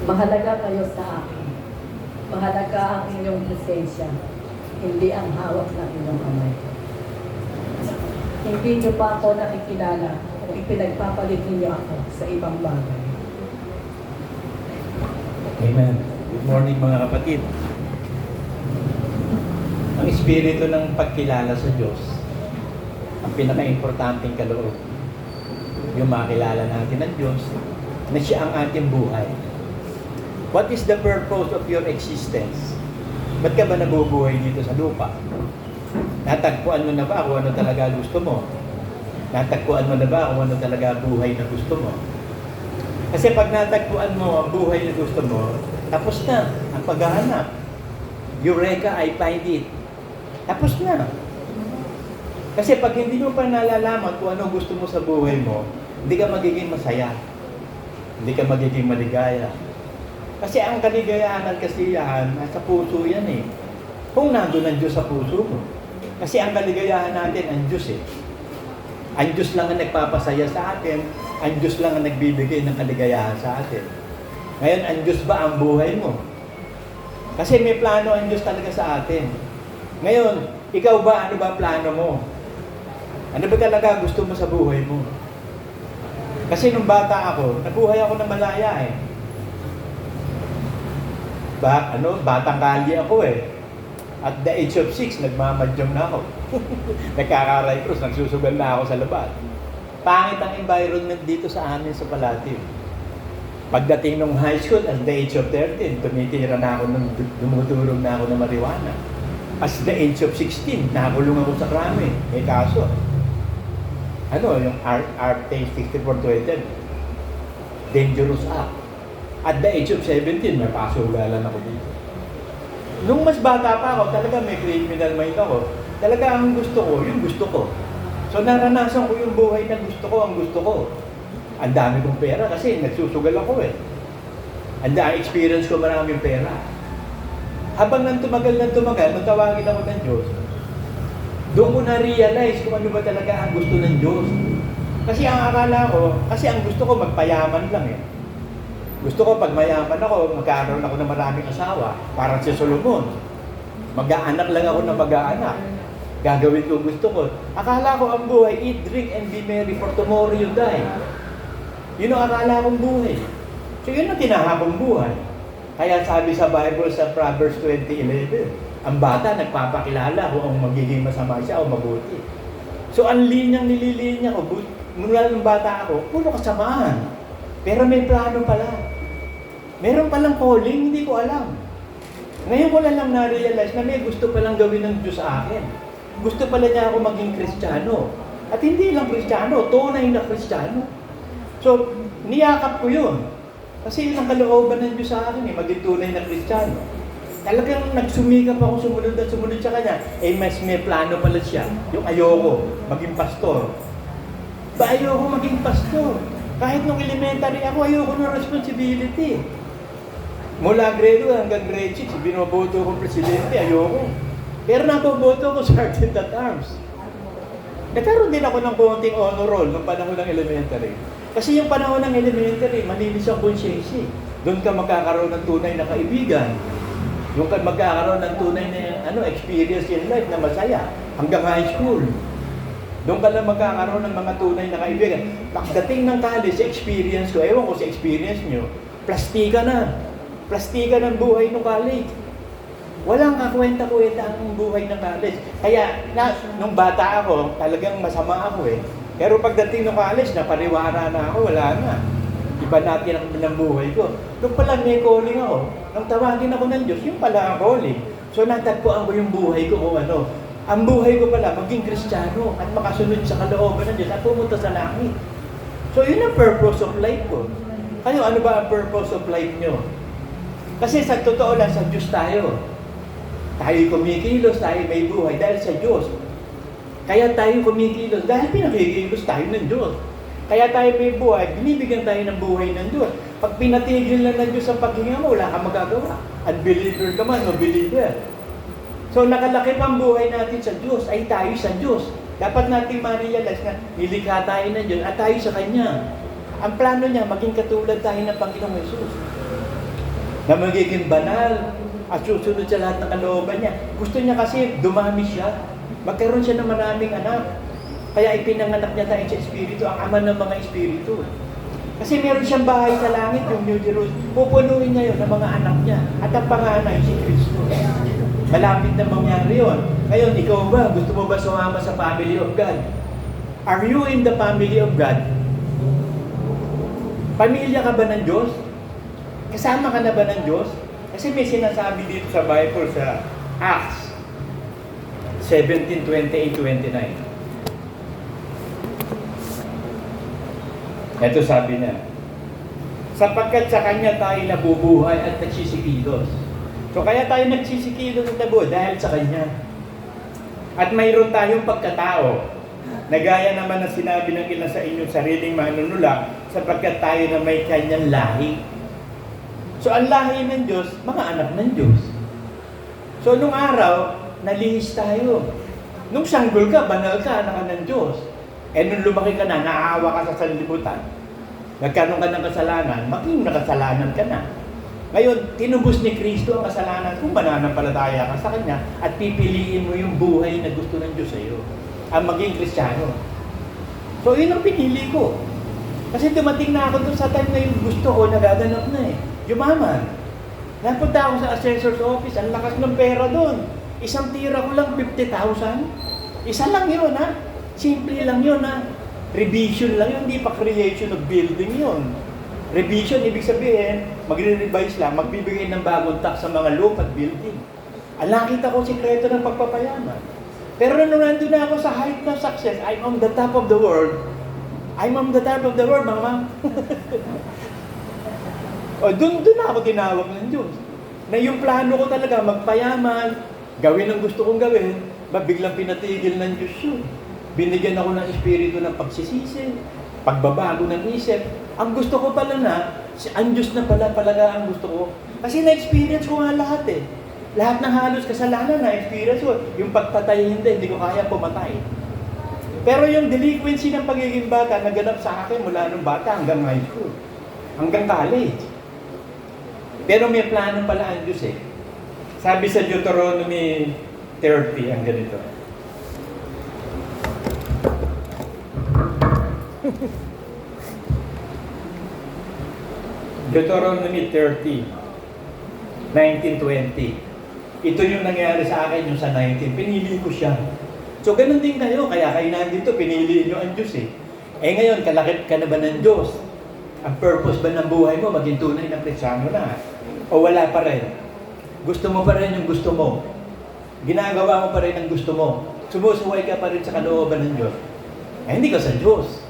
Mahalaga kayo sa akin. Mahalaga ang inyong presensya, hindi ang hawak ng inyong kamay. Hindi niyo pa ako nakikilala kung ipinagpapalit niyo ako sa ibang bagay. Amen. Good morning mga kapatid. Ang espiritu ng pagkilala sa Diyos, ang pinaka-importanting kaloob. Yung makilala natin ng Diyos, na siya ang ating buhay. What is the purpose of your existence? Ba't ka ba nabubuhay dito sa lupa? Natagpuan mo na ba kung ano talaga gusto mo? Natagpuan mo na ba kung ano talaga buhay na gusto mo? Kasi pag natagpuan mo ang buhay na gusto mo, tapos na ang paghahanap. Eureka, I find it. Tapos na. Kasi pag hindi mo pa nalalaman kung ano gusto mo sa buhay mo, hindi ka magiging masaya. Hindi ka magiging maligaya. Kasi ang kaligayahan at kasiyahan, nasa puso yan eh. Kung nandun ang Diyos sa puso mo. Kasi ang kaligayahan natin, ang Diyos eh. Ang Diyos lang ang nagpapasaya sa atin. Ang Diyos lang ang nagbibigay ng kaligayahan sa atin. Ngayon, ang Diyos ba ang buhay mo? Kasi may plano ang Diyos talaga sa atin. Ngayon, ikaw ba, ano ba ang plano mo? Ano ba talaga gusto mo sa buhay mo? Kasi nung bata ako, nabuhay ako ng malaya eh. Batang kali ako eh. At the age of 6, nagmamadyong na ako. Nagkakaray cross, nagsusugal na ako sa labas. Pangit ang environment dito sa amin sa Palatio. Pagdating ng high school, at the age of 13, tumitira na ako, dumudurog na ako ng marijuana. At the age of 16, nakulong ako sa krami. May kaso. Yung RT 6420, Dangerous Act. At the age of 17, may pasugalan ako dito. Nung mas bata pa ako, talaga may criminal mind ako. Talaga ang gusto ko, yung gusto ko. So naranasan ko yung buhay na gusto ko, ang gusto ko. Ang dami kong pera kasi nagsusugal ako eh. Ang experience ko maraming pera. Habang nang tumagal, nung tawagin ako ng Diyos, doon ko na-realize kung ano ba talaga ang gusto ng Diyos. Kasi ang akala ko, kasi ang gusto ko magpayaman lang eh. Gusto ko pag mayaman ako, magkakaroon ako ng maraming asawa. Parang si Solomon. Mag-aanak lang ako ng mag-aanak. Gagawin ko gusto ko. Akala ko ang buhay, eat, drink, and be merry, for tomorrow you die. Yun ang akala kong buhay. So yun ang tinahakong buhay. Kaya sabi sa Bible sa Proverbs 20:11, ang bata nagpapakilala kung ang magiging masama siya o mabuti. So ang linyang nililinya ko, mula ng bata ako, puro kasamaan. Pero may plano pala. Meron palang calling, hindi ko alam. Ngayon ko lang na-realize na may gusto palang gawin ng Diyos sa akin. Gusto pala niya ako maging Kristiyano. At hindi lang Kristiyano, tunay na Kristiyano. So, niyakap ko yun. Kasi yun ang kalooban ng Diyos sa akin maging tunay na Kristiyano. Talagang nagsumikap ako, sumunod at sumunod sa Kanya. Mas may plano pala siya. Yung ayoko, maging pastor. Ayoko maging pastor? Kahit nung elementary ako, ayoko ng responsibility. Mula grade 1 hanggang grade 6, binoboto ko presidente, ayoko. Pero naboboto ko sergeant at arms. Nagkaroon din ako ng konting honor roll nung panahon ng elementary. Kasi yung panahon ng elementary, malinis ang konsyensya. Doon ka magkakaroon ng tunay na kaibigan. Doon ka magkakaroon ng tunay na experience in life na masaya. Hanggang high school. Doon ka lang magkakaroon ng mga tunay na kaibigan. Pagdating ng college, experience ko, ewan ko sa experience nyo, plastika na. Plastika ng buhay ng college. Walang kakwenta-kwenta ang buhay ng college. Kaya, nung bata ako, talagang masama ako eh. Pero pagdating ng college, napariwara na ako, wala na. Iba natin ang buhay ko. Nung pala may calling ako, nung tawagin ako ng Diyos, yun pala ang calling. So natagpuan ko yung buhay ko kung ano. Ang buhay ko pala, maging Kristiyano at makasunod sa kalooban ng Diyos at pumunta sa langit. So yun ang purpose of life ko. Kayo, ano ba ang purpose of life nyo? Kasi sa totoo lang, sa Diyos tayo. Tayo kumikilos, tayo may buhay dahil sa Diyos. Kaya tayo kumikilos dahil pinakikilos tayo ng Diyos. Kaya tayo may buhay, binibigyan tayo ng buhay ng Diyos. Pag pinatigil lang ng Diyos ang paghinga mo, wala kang magagawa. Unbeliever ka man o believer. So nakalaki pang buhay natin sa Diyos, ay tayo sa Diyos. Dapat natin ma-realize na nilikha tayo ng Diyos at tayo sa Kanya. Ang plano niya, maging katulad tayo ng Panginoong Jesus. na magiging banal at susunod sa lahat ng kalooban niya. Gusto niya kasi dumami siya. Magkaroon siya ng maraming anak. Kaya ipinanganak niya tayo sa Espiritu, ang ama ng mga Espiritu. Kasi meron siyang bahay sa langit, yung New Jerusalem. Pupunuin niya yun ng mga anak niya. At ang panganay, si Kristo. Malapit na mangyari yun. Ngayon, ikaw ba? Gusto mo ba sumama sa family of God? Are you in the family of God? Pamilya ka ba ng Diyos? Kasama ka na ba ng Diyos? Kasi may sinasabi dito sa Bible sa Acts 17:28-29. Ito sabi niya, sapagkat sa Kanya tayo nabubuhay at nagsisikilos. So kaya tayo nagsisikilos at nabubuhay dahil sa Kanya. At mayroon tayong pagkatao, na gaya naman na sinabi ng ilan sa inyong sariling manunula, sapagkat tayo na may Kanyang lahi. So ang lahi ng Diyos, mga anak ng Diyos. So nung araw, nalihis tayo. Nung sanggol ka, banal ka, anak ka ng Diyos. Nung lumaki ka na, naawa ka sa sanlibutan, nagkaroon ka ng kasalanan, maging nakasalanan ka na. Ngayon, tinubos ni Kristo ang kasalanan kung mananampalataya ka sa Kanya at pipiliin mo yung buhay na gusto ng Diyos sa iyo, ang maging Kristiyano. So yun ang pinili ko. Kasi dumating na ako doon sa time na yung gusto ko, nagaganap na eh. Yumaman. Napunta ako sa assessor's office, ang lakas ng pera doon. Isang tira ko lang 50,000. Isa lang yun ha. Simple lang yun ha. Revision lang yun, hindi pa creation of building yun. Revision, ibig sabihin, magre-revise lang, magbibigay ng bagong tax sa mga lupa at building. Ang nakita ko sikreto ng pagpapayaman. Pero nung nandun na ako sa height ng success, I'm on the top of the world. I'm on the top of the world, mama. O, dun na ako tinawag ng Diyos. Na yung plano ko talaga, magpayaman, gawin ang gusto kong gawin, biglang pinatigil ng Diyos yun. Binigyan ako ng espiritu ng pagsisisi, pagbabago ng isip. Ang gusto ko pala na, ang Diyos na pala ang gusto ko. Kasi na-experience ko nga lahat eh. Lahat ng halos kasalanan na-experience ko. Yung pagpatay hindi ko kaya pumatay. Pero yung delinquency ng pagiging bata, naganap sa akin mula nung bata hanggang high school. Hanggang college. Pero may plano pala ang Diyos eh. Sabi sa Deuteronomy 30, ang ganito. Deuteronomy 30, 19-20. Ito yung nangyari sa akin yung sa 19. Pinili ko siya. So ganun din kayo. Kaya kayo nandito, pinili nyo ang Diyos eh. Eh ngayon, kalakit ka na ba ng Diyos? Ang purpose ba ng buhay mo, maging tunay na Kristiyano na? O wala pa rin? Gusto mo pa rin yung gusto mo? Ginagawa mo pa rin ang gusto mo? Sumusuway ka pa rin sa kalooban ng Diyos? Eh hindi ka sa Diyos.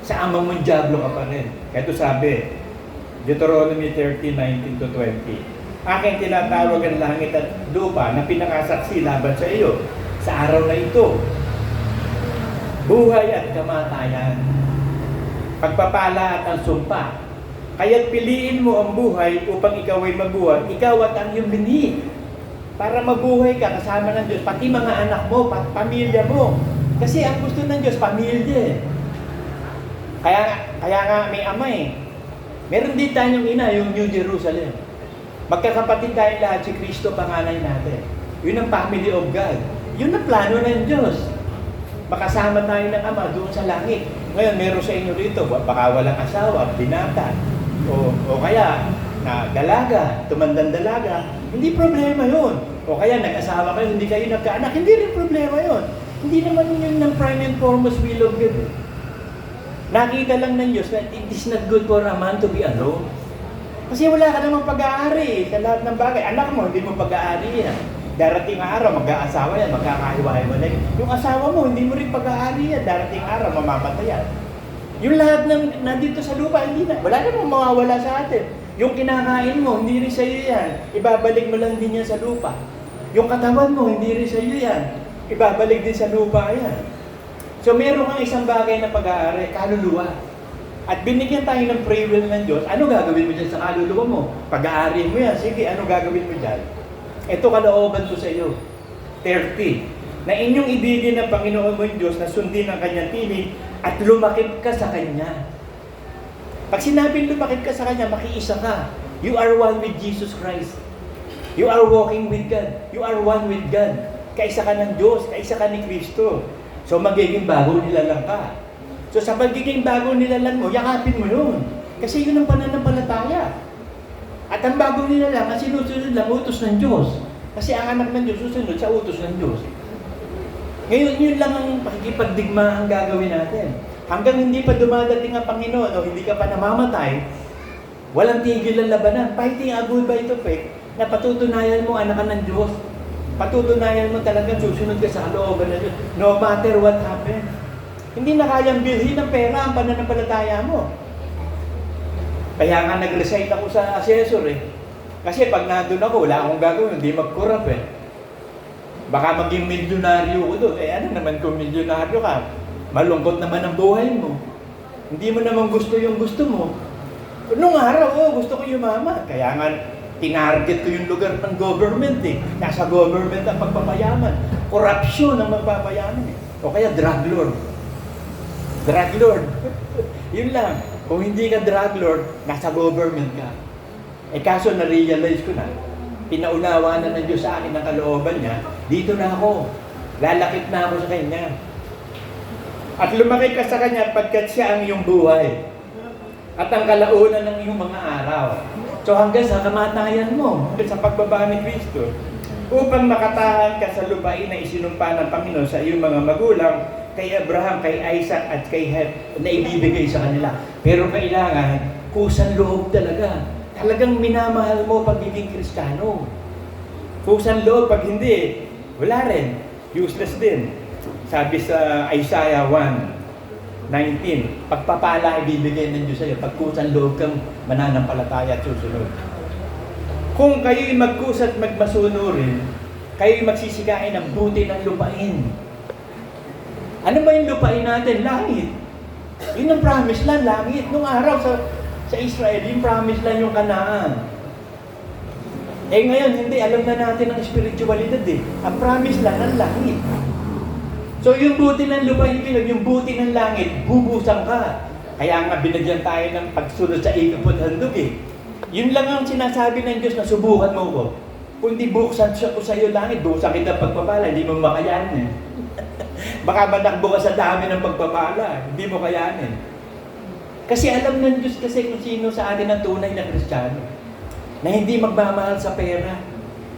Sa amang mong diablo ka pa rin. Kaya ito sabi, Deuteronomy 30, 19-20. Aking tinatawag ang langit at lupa na pinakasaksi laban sa iyo sa araw na ito. Buhay at kamatayan. Pagpapala at ang sumpa. Kaya't piliin mo ang buhay upang ikaw ay mabuhay. Ikaw at ang iyong binig. Para mabuhay ka kasama ng Diyos. Pati mga anak mo, pamilya mo. Kasi ang gusto ng Diyos, pamilya eh. Kaya nga may ama eh. Meron din tayong ina, yung New Jerusalem. Magkakapatid tayo lahat, si Kristo panganay natin. Yun ang family of God. Yun ang plano ng Diyos. Makasama tayo ng Ama doon sa langit. Ngayon, meron sa inyo dito, baka walang asawa, binata, o kaya na dalaga, tumandang dalaga, hindi problema yun. O kaya nag-asawa kayo, hindi kayo nagkaanak, hindi rin problema yun. Hindi naman yun ng prime and foremost will of God. Nakita lang ng Diyos na it is not good for a man to be alone. Kasi wala ka namang pag-aari sa lahat ng bagay. Anak mo, hindi mo pag-aari yan. Darating araw, mag-aasawa yan, magkakahiwain mo na yun. Yung asawa mo, hindi mo rin pag-aari yan. Darating araw, mamamatay yan. Yung lahat ng nandito sa lupa, hindi na. Wala namang mawawala sa atin. Yung kinakain mo, hindi rin sa'yo yan. Ibabalik mo lang din yan sa lupa. Yung katawan mo, hindi rin sa'yo yan. Ibabalik din sa lupa yan. So meron kang isang bagay na pag-aari, kaluluwa. At binigyan tayo ng free will ng Diyos, ano gagawin mo dyan sa kaluluwa mo? Pag-aari mo yan, sige, ano gagawin mo dyan? Ito kalooban ko sa iyo. 30. Na inyong ibigin ng Panginoon mo yung Diyos na sundin ang kanyang tinig at lumakip ka sa Kanya. Pag sinabing lumakip ka sa Kanya, makiisa ka. You are one with Jesus Christ. You are walking with God. You are one with God. Kaisa ka ng Diyos, kaisa ka ni Kristo. So magiging bagong nilalang ka. So sa pagiging bagong nilalang mo, yakapin mo yun. Kasi yun ang pananampalataya. At ang bagong nilalang, ang sinusunod lang, utos ng Diyos. Kasi ang anak ng Diyos, susunod sa utos ng Diyos. Ngayon, yun lang ang pakikipagdigma ang gagawin natin. Hanggang hindi pa dumadating ang Panginoon o hindi ka pa namamatay, walang tigil ang labanan. Fighting a good fight of faith, na patutunayan mo anak ka ng Diyos. Patutunayan mo talaga susunod ka sa kalooban ng Diyos. No matter what happens. Hindi na kayang bilhin ng pera ang pananampalataya mo. Kaya nga nag-resign ako sa assessor eh. Kasi pag nandun ako, wala akong gagawin, hindi mag-corrupt eh. Baka maging milyonaryo ko doon. Eh ano naman kung milyonaryo ka? Malungkot naman ang buhay mo. Hindi mo naman gusto yung gusto mo. Nung araw, gusto ko yumaman. Kaya nga, tinarget ko yung lugar ng government eh. Nasa government ang pagpapayaman. Korupsyon ang magpapayaman eh. O kaya drug lord. Drug lord. Yun lang. Kung hindi ka drug lord, nasa government ka. Eh kaso na-realize ko na, pinaunawa na ng Diyos sa akin ang kalooban niya, dito na ako. Lalakit na ako sa Kanya. At lumaki ka sa Kanya pagkat siya ang iyong buhay. At ang kalaunan ng iyong mga araw. So hanggang sa kamatayan mo, hanggang sa pagbaba ni Kristo, upang makatahan ka sa lupain na isinumpa ng Panginoon sa iyong mga magulang, kay Abraham, kay Isaac, at kay Het, na ibibigay sa kanila. Pero kailangan, kusang loob talaga. Talagang minamahal mo pagiging Kristiyano. Kusang loob, pag hindi, wala rin. Useless din. Sabi sa Isaiah 1:19, pagpapala ibibigay ng Diyos sa iyo, pag kusang loob kang mananampalataya at susunod. Kung kayo'y magkusat magmasunurin, kayo'y magsisikain ng buti ng lupain. Ano ba yung lupain natin? Langit. Yun ang promise land, langit. Nung araw sa Israel, yung promise land yung Kanaan. Eh ngayon, hindi. Alam na natin ang spiritualidad eh. Ang promise land, ang langit. So yung buti ng lupain, yung buti ng langit, bubusan ka. Kaya nga binagyan tayo ng pagsunod sa ikapot handog eh. Yun lang ang sinasabi ng Diyos na subukan mo ko. Kung di buksan ko sa iyo langit, buksan kita pagpapala, hindi mo makayanin eh. Baka manakbo ka sa dami ng pagpapala, hindi mo kayanin. Kasi alam ng Diyos kasi kung sino sa atin ang tunay na Kristiyano. Na hindi magmamahal sa pera.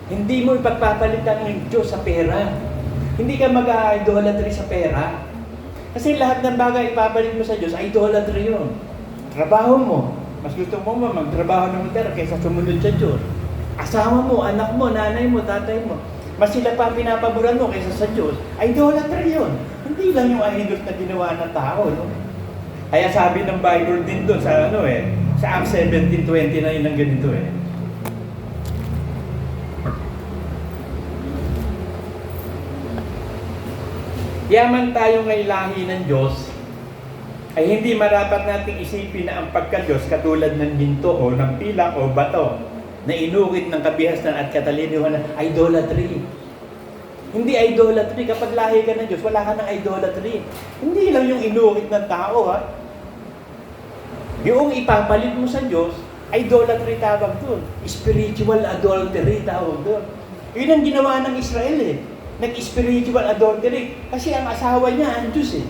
Hindi mo ipagpapalitan ng Diyos sa pera. Hindi ka mag-idolatry sa pera. Kasi lahat ng bagay ipapalit mo sa Diyos, idolatry yun. Trabaho mo. Mas gusto mo magtrabaho ng pera kaysa sumunod sa Diyos. Asawa mo, anak mo, nanay mo, tatay mo. Mas sila pa pinapaboran mo kaysa sa Diyos. Idolatry yun. Hindi lang yung idols na ginawa ng tao. No? Kaya sabi ng Bible din doon sa sa Acts 17:29 ng ganito eh. Yaman tayo ngay lahi ng Diyos, ay hindi marapat nating isipin na ang pagka-Diyos katulad ng ginto o ng pilak o bato na inukit ng kabihasnan at katalinihan ng idolatry. Hindi idolatry. Kapag lahi ka ng Diyos, wala ka ng idolatry. Hindi lang yung inukit ng tao, ha? Yung ipapalit mo sa Diyos, idolatry tawag doon. Spiritual adultery tawag doon. Yun ang ginawa ng Israel eh. Nag-spiritual adultery. Kasi ang asawa niya, ang Diyos eh.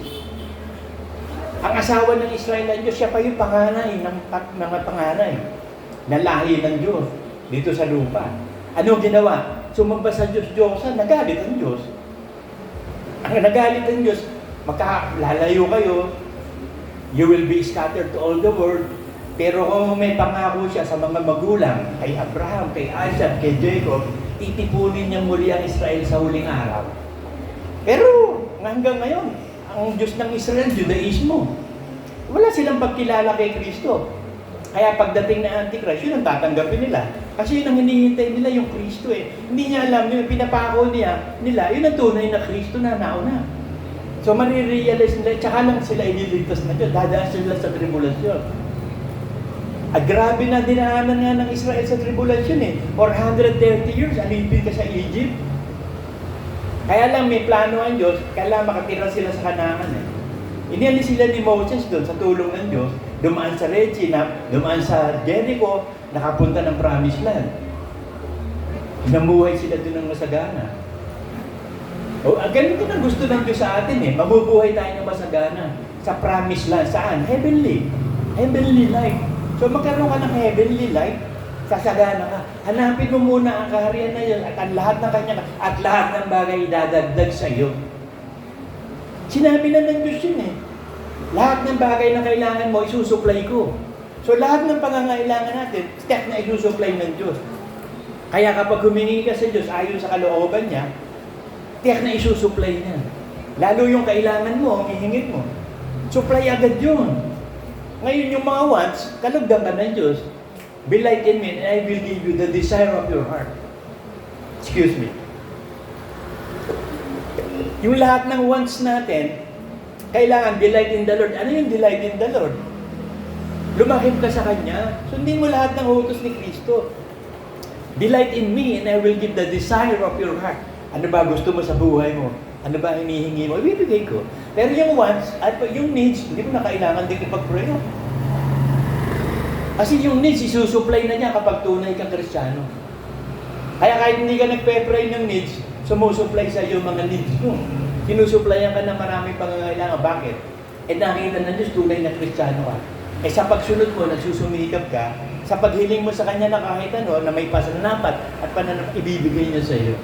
Ang asawa ng Israel ang Diyos, siya pa yung panganay ng mga panganay. Na lahi ng Diyos dito sa lupa. Ano ginawa? Sumamba sa Diyos-Diyosan, nagalit ang Diyos. Ang nagalit ang Diyos, lalayo kayo, you will be scattered to all the world. Pero kung may pangako siya sa mga magulang, kay Abraham, kay Isaac, kay Jacob, titipunin niyang muli ang Israel sa huling araw. Pero hanggang ngayon, ang Diyos ng Israel, Judaismo. Wala silang pagkilala kay Kristo. Kaya pagdating na Antichrist, yun ang tatanggapin nila. Kasi yun ang hinihintay nila, yung Kristo eh. Hindi niya alam, yung pinapako nila, yun ang tunay na Kristo na nauna. So marirealize nila, tsaka lang sila ililigtas na Diyos, dadaan sila sa tribulasyon. Grabe na dinaanan nga ng Israel sa tribulasyon eh. 430 years, alipin ka sa Egypt. Kaya lang may plano ang Diyos, kailangan makatira sila sa Kanaan eh. Inialis sila ni Moses doon sa tulong ng Diyos, dumaan sa Red Sea, dumaan sa Jericho, nakapunta ng promised land. Namuhay sila doon ng masagana. O, ganito na gusto ng Diyos sa atin eh. Mabubuhay tayo ng masagana. Sa promised land. Saan? Heavenly. Heavenly life. So magkaroon ka ng heavenly life, sasagana ka. Hanapin mo muna ang kaharian na yun at ang lahat ng kanya at lahat ng bagay idadagdag sa iyo. Sinabi na ng Diyos yun eh. Lahat ng bagay na kailangan mo, isusupply ko. So lahat ng pangangailangan natin, step na isusupply ng Diyos. Kaya kapag humingi ka sa Diyos ayon sa kalooban niya, tiyak na isusupply niya. Lalo yung kailangan mo, ang hihingit mo. Supply agad yun. Ngayon yung mga wants, kalugdan ka ng Diyos. Be like in me, and I will give you the desire of your heart. Excuse me. Yung lahat ng wants natin, kailangan delight in the Lord. Ano yung delight in the Lord? Lumahim ka sa Kanya. Sundin mo lahat ng utos ni Kristo. Delight in me, and I will give the desire of your heart. Ano ba gusto mo sa buhay mo? Ano ba hinihingi mo? Ibibigay ko. Pero yung wants at yung needs, hindi mo na kailangan din ipag-pray. Kasi yung needs, isusupply na niya kapag tunay kang Kristiyano. Kaya kahit hindi ka nagpe-pray ng needs, sumusupply sa iyo mga needs mo. Sinusupplyan ka ng maraming pangangailangan. Bakit? Eh nakita ng Diyos, tunay na Kristiyano ka. Eh sa pagsunod mo, nagsusumikap ka, sa paghiling mo sa Kanya na kahit ano, na may pasananapat at pananapat, ibibigay niya sa iyo.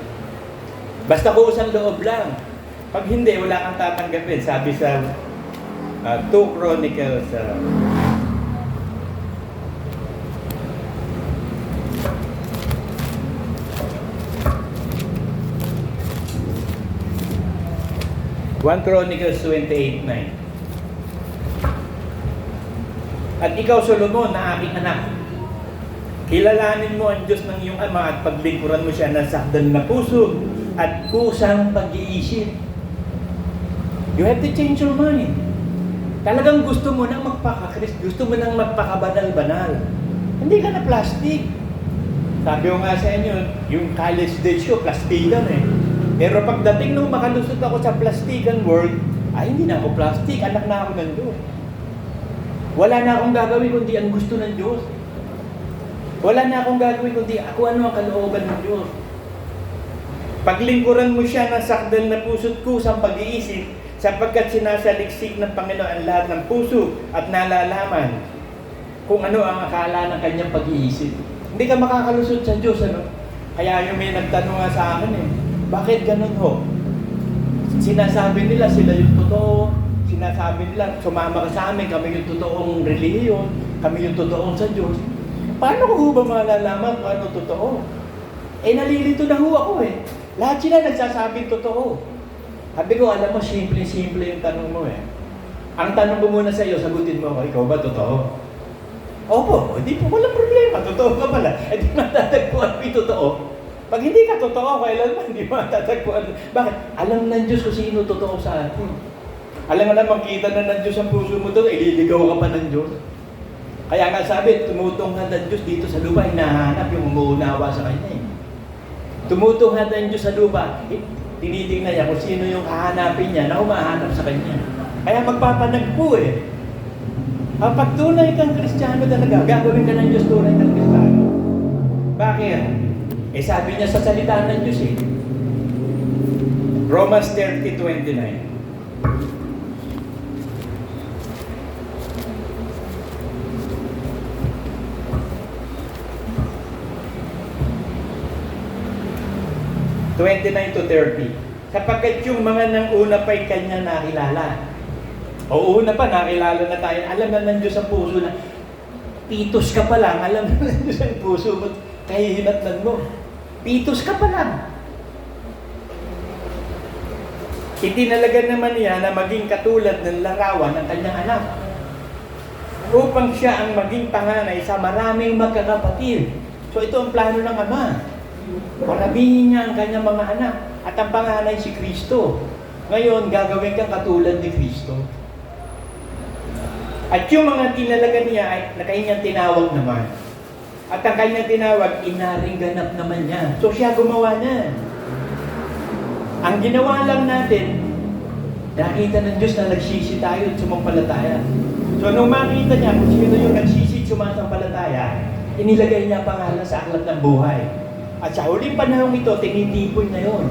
Basta kusang loob lang. Pag hindi, wala kang tatanggapin. Sabi sa 2 Chronicles 1 Chronicles 28:9. At ikaw, Solomon, na aking anak, kilalanin mo ang Diyos ng iyong ama at paglingkuran mo siya ng sakdal na puso at kusang pag-iisip. You have to change your mind. Talagang gusto mo nang magpaka-Christ, gusto mo nang magpakabanal-banal. Hindi ka na plastic. Sabi ko nga sa inyo, yung college days ko, plastikan eh. Pero pagdating nung makalusot ako sa plastikan world, ay hindi na ako plastic, anak na ako ng Diyos. Wala na akong gagawin kundi ang gusto ng Diyos. Wala na akong gagawin kundi ako ano ang kalooban ng Diyos. Paglingkuran mo siya ng sakdal na puso't kusang pag-iisip, sapagkat sinasaliksik ng Panginoon ang lahat ng puso at nalalaman kung ano ang akala ng kanyang pag-iisip. Hindi ka makakalusot sa Diyos, ano? Kaya yung may nagtanong nga sa akin eh, bakit ganun ho? Sinasabi nila sila yung totoo, sinasabi nila sumama ka sa amin, kami yung totoong relihiyon, kami yung totoong sa Diyos. Paano ko ba malalaman kung ano totoo? Eh nalilito na ho ako eh. Lahat sila nagsasabing totoo. Sabi ko, alam mo, simple-simple yung tanong mo eh. Ang tanong ko muna sa iyo, sagutin mo ako, ikaw ba totoo? Opo, hindi po, walang problema, totoo ka pala. Eh di matatagpuan mo yung totoo. Pag hindi ka totoo, kailanman hindi matatagpuan. Bakit? Alam ng Diyos kung sino totoo sa atin. Alam nga na, makita na ng Diyos ang puso mo to, ililigaw ka pa ng Diyos. Kaya nga sabi, tumutunghan ng Diyos dito sa lupa, hinahanap yung umuunawa sa Kanya eh. Tumutunghan ng Diyos sa lupa, tinitingnan niya kung sino yung hahanapin niya na umahanap sa Kanya. Kaya magpapanagpo eh. Pag tunay kang Kristiyano talaga, gagawin ka ng Diyos tunay kang Kristiyano. Bakit? Eh sabi niya sa salita ng Diyos eh. Romans 30:29. Sapagkat yung mga nang una pa'y Kanya nakilala. O una pa, nakilala na tayo. Alam na ng Diyos ang puso na pitos ka pa lang, alam na ng Diyos ang puso mo, kahihinatnan mo. Pitos ka pa lang. Itinalaga naman niya na maging katulad ng larawan ng Kanyang anak. Upang siya ang maging panganay sa maraming magkakapatid. So ito ang plano ng Ama. Parabihin niya ang Kanyang mga anak. At ang panganay si Kristo. Ngayon, gagawin kang katulad ni Kristo. At yung mga tinalaga niya ay na Kanyang tinawag naman. At ang Kanyang tinawag, inaring ganap naman niya. So siya gumawa niya. Ang ginawa lang natin, nakita ng Diyos na nagsisi tayo at sumampalataya. So nung makita niya kung sino yung nagsisi at sumampalataya, inilagay niya ang pangalan sa aklat ng buhay. At sa huling panahon ito, tinitipoy na yon.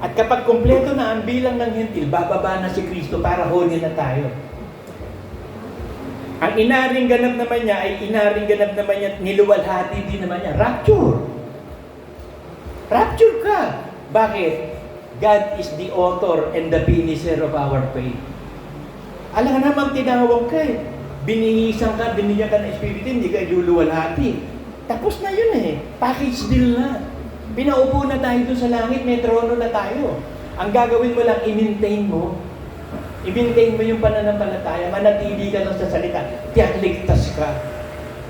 At kapag kumpleto na ang bilang ng hentil, bababa na si Kristo para huli na tayo. Ang inaring ganap naman niya ay inaring ganap naman niya, niluwalhati din naman niya. Rapture. Rapture ka. Bakit? God is the author and the finisher of our faith. Alam naman, tinawag ka eh. Binihisan ka, binigyan ka ng Espiritu, hindi ka iluluwalhati. Tapos na yun eh. Package deal na. Pinaupo na tayo doon sa langit, may trono na tayo. Ang gagawin mo lang, i-maintain mo. I-maintain mo yung pananampalataya, manatili ka lang sa salita, tiyak ligtas ka.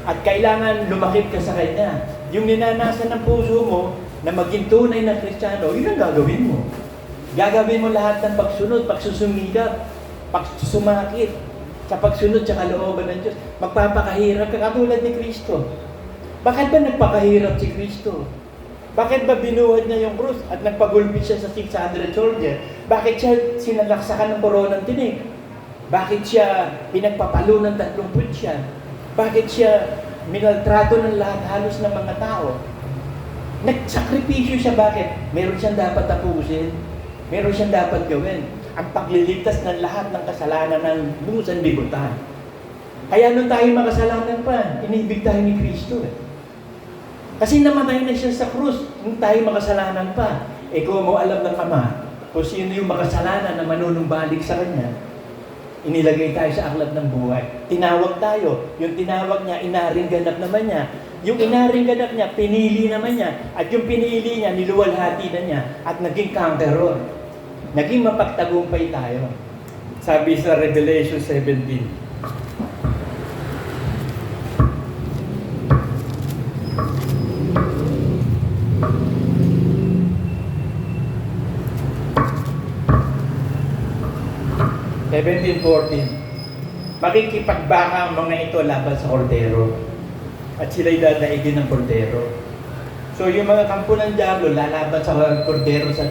At kailangan lumakip ka sa Kanya. Yung ninanasan ng puso mo, na maging tunay na Kristiyano, yun ang gagawin mo. Gagawin mo lahat ng pagsunod, pagsusumikap, pagsusumakit, sa pagsunod sa kalooban ng Diyos. Magpapakahirap ka katulad ni Kristo. Bakit ba nagpakahirap si Kristo? Bakit ba binuhat niya yung krus at nagpagulpi siya sa 600 soldier? Bakit siya sinalaksakan ng koronang tinig? Bakit siya pinagpapalo ng 30 siya? Bakit siya minaltrato ng lahat halos ng mga tao? Nagsakripisyo siya, bakit? Meron siyang dapat tapusin. Meron siyang dapat gawin. Ang pagliligtas ng lahat ng kasalanan ng buong sanlibutan. Kaya nung tayo makasalanan pa, inibig tayo ni Kristo eh. Kasi namatay na siya sa krus nung tayo makasalanan pa. Eh kung mo alam ng Ama kung sino yung makasalanan na manunumbalik sa Kanya, inilagay tayo sa aklat ng buhay. Tinawag tayo. Yung tinawag niya, inaring ganap naman niya. Yung inaring ganap niya, pinili naman niya. At yung pinili niya, niluwalhati na niya. At naging conqueror. Naging mapagtagumpay tayo. Sabi sa Revelation 17. Makikipagbaka ang mga ito laban sa kordero. At sila'y dadaigin ng kordero. So yung mga kampo ng diablo, lalaban sa kordero sa,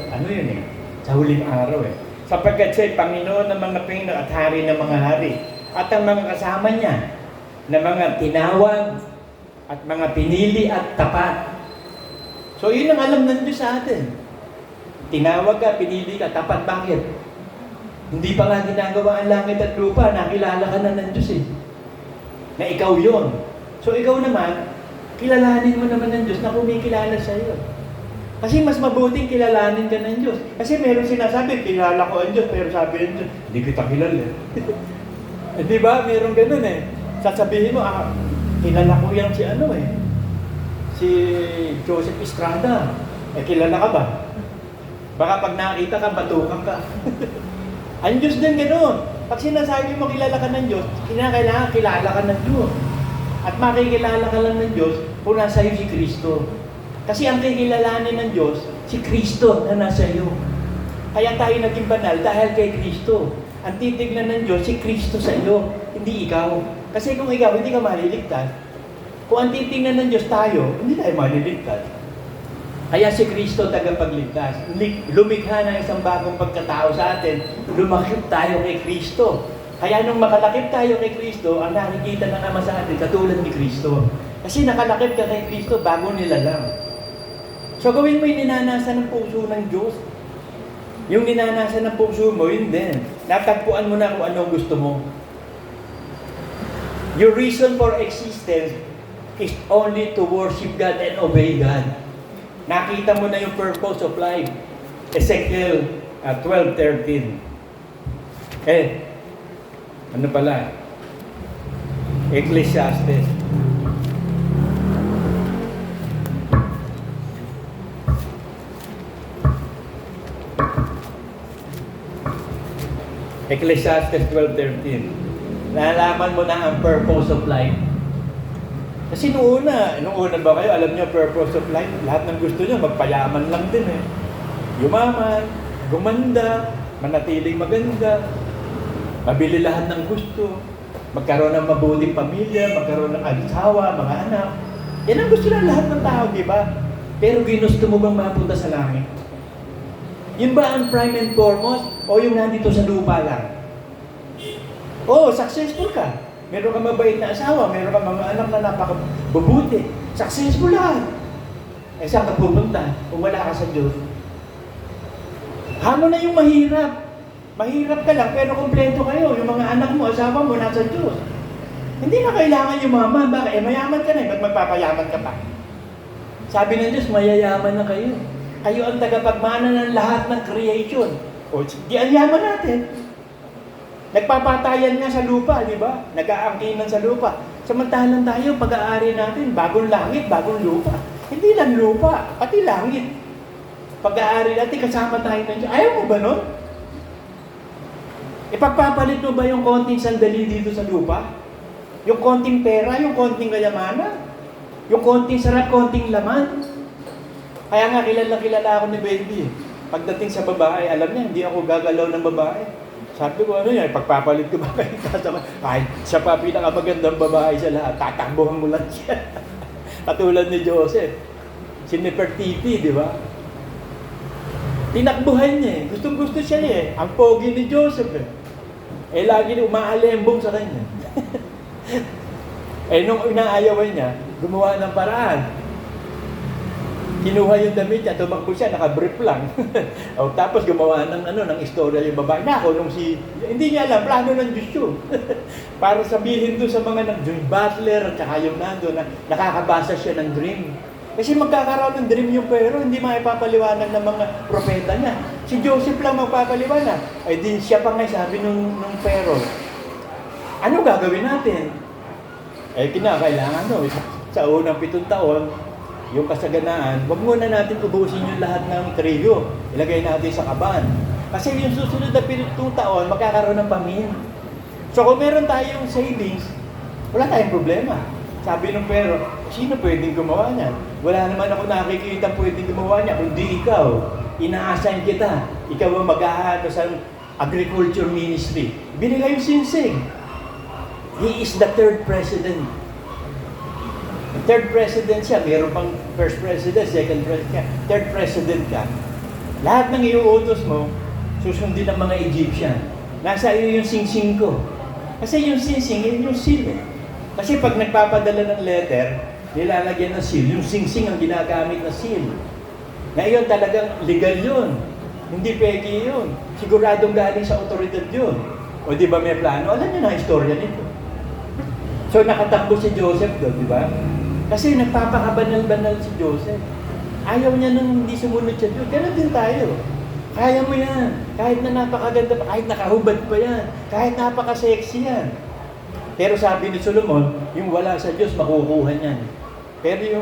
sa huling araw eh. Sapagkat siya'y Panginoon ng mga Panginoon at Hari ng mga hari. At ang mga kasama niya, na mga tinawag, at mga pinili at tapat. So yun ang alam ng Diyos sa atin. Tinawag ka, pinili ka, tapat. Bakit? Hindi pa nga ginagawa ang langit at lupa, nakilala ka na ng Diyos eh. Na ikaw yon. So ikaw naman, kilalanin mo naman ng Diyos na kumikilala sa iyo. Kasi mas mabuting kilalanin ka ng Diyos. Kasi meron sinasabi, kilala ko ang Diyos, pero sabi ng Diyos, hindi kita kilala. Di ba? Meron ganun eh. Sasabihin mo, kilala ko yan si Joseph Estrada. Eh, kilala ka ba? Baka pag nakita ka, batukan ka. Ang Diyos din gano'n. Pag sinasabi mo kilala ka ng Diyos, kailangan kilala ka ng Diyos. At makikilala ka lang ng Diyos kung nasa iyo si Kristo. Kasi ang kikilalanin ng Diyos, si Kristo na nasa iyo. Kaya tayo naging banal dahil kay Kristo. Ang titignan ng Diyos, si Kristo sa iyo, hindi ikaw. Kasi kung ikaw, hindi ka maliligtas. Kung ang titignan ng Diyos tayo, hindi tayo maliligtas. Kaya si Kristo tagapagligtas. Lumikha ng isang bagong pagkatao sa atin, lumakip tayo kay Kristo. Kaya nung makalakip tayo kay Kristo, ang nakikita ng Ama sa atin, katulad ni Kristo. Kasi nakalakip ka kay Kristo bago nilalang. So gawin mo yung ninanasan ng puso ng Diyos. Yung ninanasan ng puso mo, yun din. Natagpuan mo na kung anong gusto mo. Your reason for existence is only to worship God and obey God. Nakita mo na yung purpose of life. Ezekiel 12:13. Ano pala? Ecclesiastes. Ecclesiastes 12:13. Nalaman mo na ang purpose of life. Kasi nung una ba kayo, alam niyo purpose of life? Lahat ng gusto niyo, magpayaman lang din eh. Yumaman, gumanda, manatiling maganda, mabili lahat ng gusto, magkaroon ng mabuting pamilya, magkaroon ng asawa, mga anak. Yan ang gusto ng lahat ng tao, di ba? Pero ginusto mo bang mapunta sa langit? Yun ba ang prime and foremost? O yung nandito sa lupa lang? Oo, successful ka. Meron kang mabait na asawa, meron kang mga anak na napakabubuti. Successful lahat. Eh saan ka pupunta kung wala ka sa Diyos? Hano na yung mahirap. Mahirap ka lang, pero kompleto kayo. Yung mga anak mo, asawa mo, nasa Diyos. Hindi na kailangan yumaman. Bakit? Eh, mayaman ka na. Ba't magpapayaman ka pa? Sabi ng Diyos, mayayaman na kayo. Kayo ang tagapagmana ng lahat ng creation. O, di ang yaman natin. Nagpapatayan nga sa lupa, di ba? Nag-aangkinan sa lupa. Samantalang tayo, pag-aari natin, bagong langit, bagong lupa. Hindi lang lupa, pati langit. Pag-aari natin, kasama tayo ng Diyos. Ayaw mo ba nun? Ipagpapalit mo ba yung konting sandali dito sa lupa? Yung konting pera, yung konting kayamanan? Yung konting sarap, konting laman? Kaya nga, kilala ako ni Baby. Pagdating sa babae, alam niya, hindi ako gagalaw ng babae. Sabi ko, ano yan, pagpapalit ko ba kayo kasama? Kahit siya pa pinakamagandang babae sa lahat, tatakbuhan mo lang siya. Katulad ni Joseph. Si Nefertiti, di ba? Tinakbuhan niya eh. Gustong-gusto siya eh. Ang pogi ni Joseph eh. Eh, lagi na umaalembong sa kanya. Eh, nung inaayawan niya, gumawa ng paraan. Kinuha yung damit niya, tumakbo siya, naka-brief lang. O, tapos gumawa ng istorya yung babae. Nako, hindi niya alam, plano ng Diyos yun. Para sabihin doon sa mga dream butler, at saka yung nando, na nakakabasa siya ng dream. Kasi magkakaroon ng dream yung pero, hindi maipapaliwanag ng mga propeta niya. Si Joseph lang magpapaliwanag. Ay di siya pa nga sabi nung pero, ano gagawin natin? Eh kinakailangan sa unang 7 taon, yung kasaganaan, wag muna natin ubusin yung lahat ng trigo. Ilagay natin sa kaban. Kasi yung susunod na 7 taon, magkakaroon ng pamin. So kung meron tayong savings, wala tayong problema. Sabi nung pero, sino pwedeng gumawa niyan? Wala naman ako nakikita pwedeng gumawa niya, kundi ikaw. Ina-assign kita. Ikaw ang mag-ahano sa agriculture ministry. Binigay yung sinsing. He is the 3rd president. The 3rd president siya. Meron pang 1st president, 2nd president, 3rd president ka. Lahat ng iuutos mo, susundin ng mga Egyptian. Nasa iyo yung singsing ko. Kasi yung singsing, yun yung seal. Kasi pag nagpapadala ng letter, nilalagyan ng seal. Yung singsing ang ginagamit na seal. Ngayon talagang legal yun. Hindi peki yun. Siguradong galing sa otoridad yun. O di ba may plano? Alam niyo na istorya nito. So nakatakbo si Joseph doon, di ba? Kasi nagpapakabanal-banal si Joseph. Ayaw niya nung hindi sumunod sa Diyos. Ganun din tayo. Kaya mo yan. Kahit na napakaganda pa, kahit nakahubad pa yan. Kahit napaka-sexy yan. Pero sabi ni Solomon, yung wala sa Diyos, makukuha niyan. Pero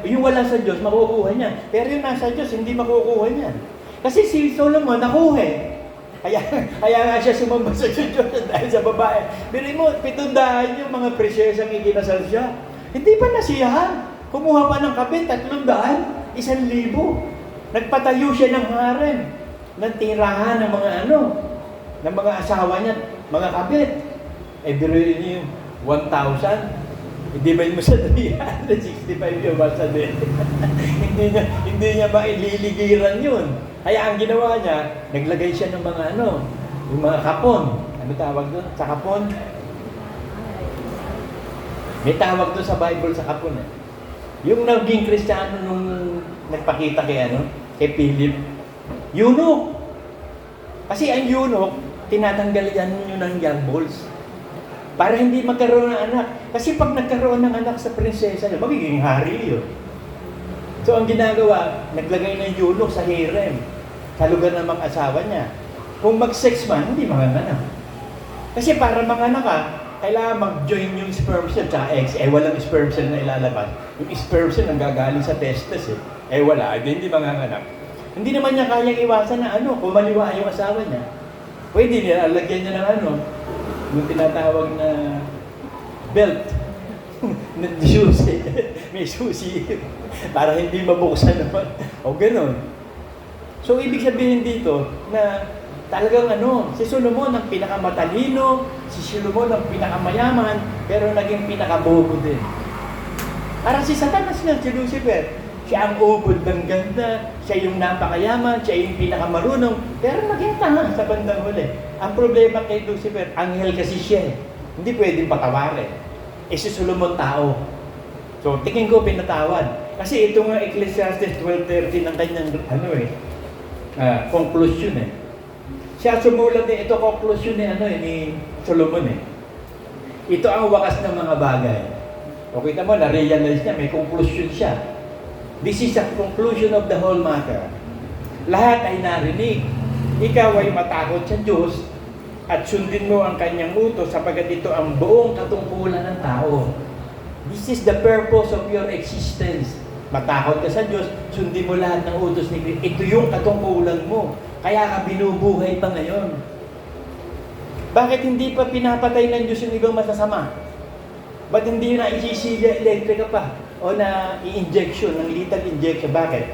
yung wala sa Diyos, makukuha niyan. Pero yung nasa Diyos, hindi makukuha niyan. Kasi si Solomon, nakuha eh. Kaya nga siya sumamba sa Diyos dahil sa babae. Bili mo, 700 yung mga presyesang ikinasal siya. Hindi pa nasiyahan. Kumuha pa ng kapit, 300, 1,000. Nagpatayo siya ng harem, ng tirahan ng mga ng mga asawa niya, mga kapit. Eh, biruin niyo yung 1,000. Hindi ba yung sa 365 yung basta din? hindi niya maililigiran yun. Kaya ang ginawa niya, naglagay siya ng mga yung mga kapon. Ano tawag doon? Sa kapon? May tawag doon sa Bible sa kapon eh. Yung naging Kristiyano nung nagpakita kay Philip, eunuch. Kasi ang eunuch, tinatanggal yan yun ng young bulls. Para hindi magkaroon ng anak. Kasi pag nagkaroon ng anak sa prinsesa, magiging hari yun. So ang ginagawa, naglagay ng eunuch sa harem, sa lugar ng mga asawa niya. Kung mag-sex man, hindi manganganak. Kasi para manganak ka, kailangan mag-join yung sperm cell at eggs. Eh walang sperm cell na ilalabas. Yung sperm cell ang gagaling sa testes eh. Eh wala, hindi manganganak. Hindi naman niya kayang iwasan na kumaliwa yung asawa niya. Pwede niya, lagyan niya ng yung tinatawag na belt. Na susi. May susi. Para hindi mabuksan naman. O ganun. So, ibig sabihin dito na talagang si Solomon ang pinakamatalino, si Solomon ang pinakamayaman, pero naging pinakabobo din. Parang si Satanas nga, si Lucifer. Siya ang ubod ng ganda, siya yung napakayaman, siya yung pinakamarunong, pero naging tanga sa bandang huli. Ang problema kay Lucifer, anghel kasi siya eh. Hindi pwedeng patawarin. Si Solomon tao. So, tingin ko pinatawad. Kasi ito nga Ecclesiastes 12:13 ng kanyang conclusion eh. Siya sumulat ito conclusion ni Solomon eh. Ito ang wakas ng mga bagay. O kita mo, na-realize niya, may conclusion siya. This is a conclusion of the whole matter. Lahat ay narinig. Ikaw ay matakot sa Diyos at sundin mo ang kanyang utos sapagkat ito ang buong katungkulan ng tao. This is the purpose of your existence. Matakot ka sa Diyos, sundin mo lahat ng utos ni Kristo. Ito yung katungkulan mo. Kaya ka binubuhay pa ngayon. Bakit hindi pa pinapatay ng Diyos yung ibang masasama? Ba't hindi na isisilya electric pa? O na i-injection, ng lethal injection? Bakit?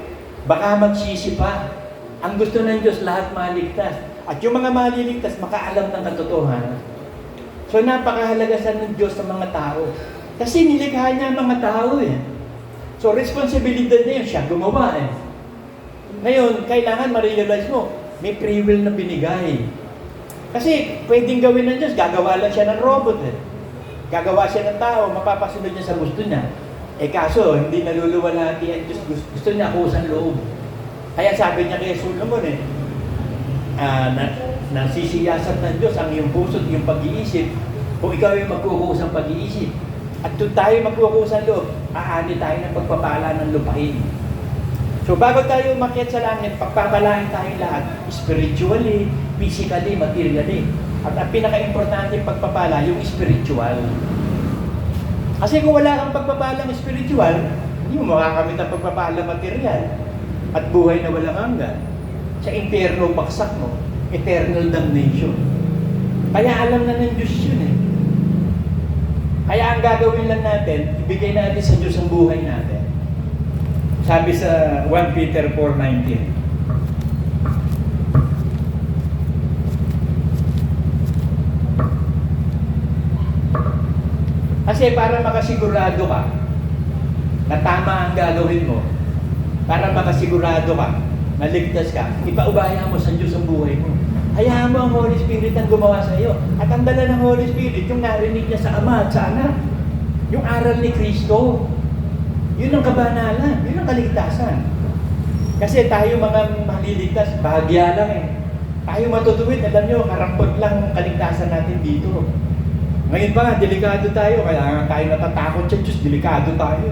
Baka magsisi pa. Ang gusto ng Diyos, lahat maligtas. At yung mga maliligtas, makaalam ng katotohanan. So napakahalaga sa ng Diyos sa mga tao. Kasi nilikha niya ang mga tao eh. So responsibilidad niya yun, siya gumawa eh. Ngayon, kailangan ma-realize mo, may free will na binigay. Kasi pwedeng gawin ng Diyos, gagawa lang siya ng robot eh. Gagawa siya ng tao, mapapasunod niya sa gusto niya. Kaso, hindi naluluwalhati ang Diyos. Gusto niya kusang loob. Kaya sabi niya kay Solomon nasisiyasat ng Diyos ang iyong puso at iyong pag-iisip kung ikaw yung magkukusang pag-iisip. At doon tayo magkukusang loob, aani tayo ng pagpapala ng lupain. So bago tayo umakyat sa langit, pagpapalain tayong lahat, spiritually, physically, materially. At ang pinaka-importante pagpapala, yung spiritual. Kasi kung wala kang pagpapalang spiritual, hindi mo makakamit ang pagpapalang material. At buhay na walang hanggan. Sa impyerno baksak mo, eternal damnation. Kaya alam na ng Diyos yun eh. Kaya ang gagawin lang natin, ibigay natin sa Diyos ang buhay natin. Sabi sa 1 Peter 4:19. Kasi para makasigurado ka na tama ang gagawin mo, para makasigurado ka na ligtas ka, ipaubaya mo sa Diyos ang buhay mo. Hayaan mo ang Holy Spirit ang gumawa sa iyo. At ang dala ng Holy Spirit, yung narinig niya sa Ama at sa Anak. Yung aral ni Kristo. Yun ang kabanalan, yun ang kaligtasan. Kasi tayo mga maliligtas, bahagya lang eh. Tayo matutuwid, alam nyo, karampot lang ang kaligtasan natin dito. Ngayon pa, delikado tayo, kaya tayo natatakot sa Diyos, delikado tayo.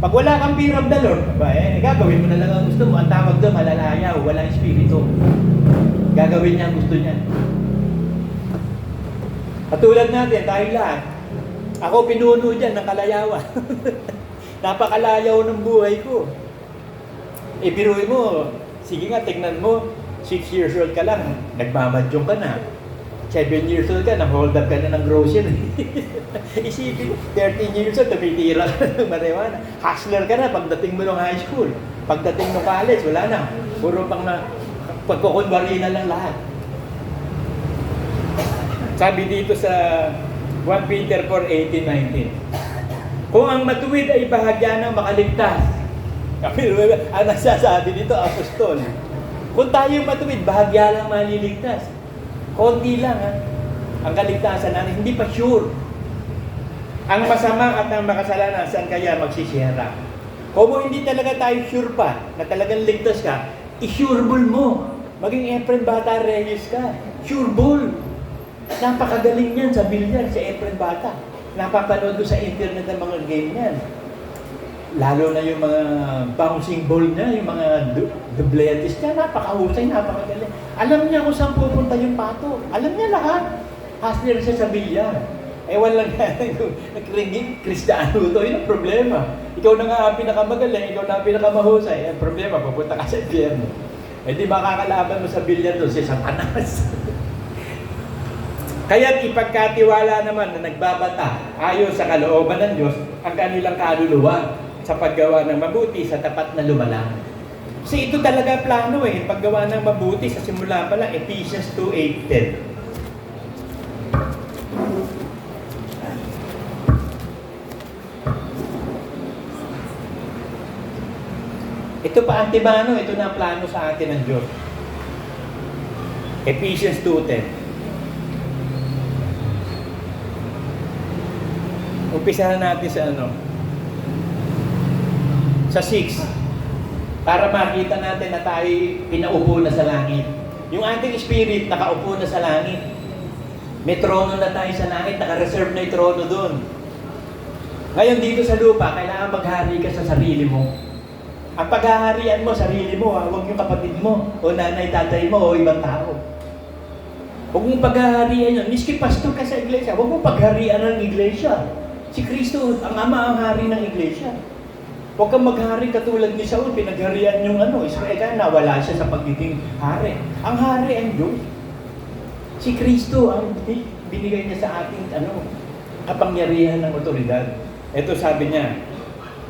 Pag wala kang fear of the Lord, gagawin mo na lang ang gusto mo. Ang tawag doon, malalayaw, walang espiritu. Gagawin niya ang gusto niya. Katulad natin, tayo lahat. Ako pinuno dyan ng kalayawan. Napakalayaw ng buhay ko. Biruin mo, sige nga, tignan mo, 6 years old ka lang, nagmamadyong ka na. 7 years old ka, nang-hold up ka na ng grocery. Isipin mo, 13 years old, tumitira ka ng marijuana. Hustler ka na pagdating mo ng high school. Pagdating ng college, wala na. Puro pang pagkukunwari na lang lahat. Sabi dito sa 1 Peter 4:18-19. Kung ang matuwid ay bahagya ng makaligtas. Ang nagsasabi dito, apostol. Kung tayo matuwid, bahagya lang maliligtas. Konti lang ha. Ang kaligtasan natin, hindi pa sure. Ang masama at ang makasalanan, saan kaya magsisiyara? Kung hindi talaga tayo sure pa, na talagang ligtas ka, i-sureball mo. Maging Efren Bata Reyes ka. Sureball. Napakagaling yan sa bilyar, sa Efren Bata. Napapanood ko sa internet ang mga game niyan. Lalo na yung mga bouncing ball niya, yung mga dubletes niya, napakahusay, napakagaling. Alam niya kung saan pupunta yung pato. Alam niya lahat. Hustler siya sa bilyar. Ewan lang yan, nagringin, Kristiyano to, yun ang problema. Ikaw na nga ang pinakamagaling, ikaw na ang pinakamahusay. Ang problema, pupunta ka sa impyerno. Di makakalaban mo sa bilyar doon, si Satanas. Kaya't ipagkatiwala naman na nagbabata ayon sa kalooban ng Diyos ang kanilang kaluluwa sa paggawa ng mabuti sa tapat na lumalang. Kasi ito talaga plano paggawa ng mabuti sa simula pa lang, Ephesians 2:8-10. Ito pa antimano, ito na ang plano sa atin ng Diyos. Ephesians 2:10. Umpisahan natin sa sa 6. Para makita natin na tayo pinaupo na sa langit. Yung ating spirit, nakaupo na sa langit. May trono na tayo sa langit, naka-reserve na yung trono doon. Ngayon dito sa lupa, kailangan maghari ka sa sarili mo. Ang paghaharian mo, sarili mo, huwag yung kapatid mo, o nanay, tatay mo, o ibang tao. Huwag mong paghaharian yun. Miski pastor ka sa iglesia, huwag mong pagharian ng iglesia. Si Kristo, ang Ama ang hari ng iglesia. Huwag kang maghari katulad ni Saul, pinagharian yung Israel, kaya nawala siya sa pagiging hari. Ang hari ang Diyos. Si Kristo ang binigay niya sa ating kapangyarihan ng otoridad. Ito sabi niya,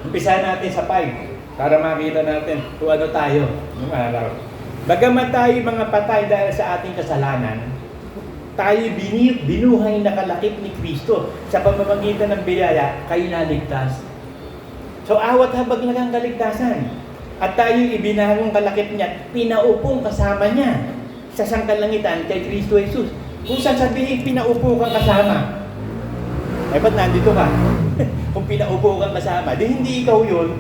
umpisa natin sa 5 para makita natin kung ano tayo ng araw. Bagamat tayo mga patay dahil sa ating kasalanan, tayo binuhay na kalakip ni Kristo sa pamamagitan ng biyaya, kayo naligtas. So awat habag lang ang kaligtasan at tayo ibinahagong kalakip niya, pinaupong kasama niya sa sangkalangitan kay Kristo Jesus. Kung sasabihin pinaupo kang kasama, ba't nandito ka? Kung pinaupo kang kasama, di hindi ikaw yun,